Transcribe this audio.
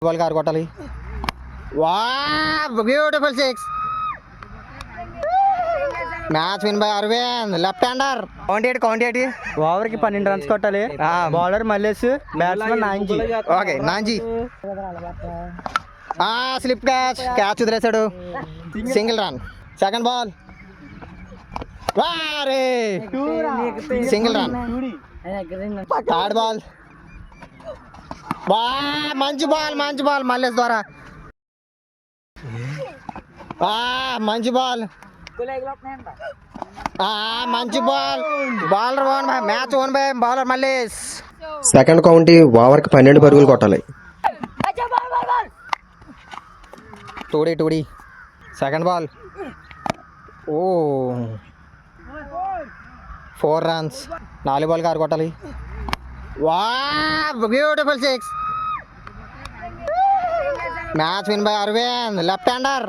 Ball కారు కొట్టాలి. వా beautiful six. Match win by Arvind left hander. Count ఏంటి? ఓవర్కి 12 రన్స్ కొట్టాలి. Bowler Mallesh, batsmen Nanji. Okay Nanji. Slip catch వదిలేశాడు. Single run. Second ball. Single run. Third ball. మంచి బాల్ మల్లేష్ ద్వారా. మంచి బాల్. మంచి ball. Bowler won by match won by bowler Mallesh. Second కౌంటీ ఓవర్కి 12 పరుగులు కొట్టాలి. టూడీ. Second ball. 4 రన్స్. 4 బాల్ కారు కొట్టాలి. Beautiful six. Match win by Arvind left hander.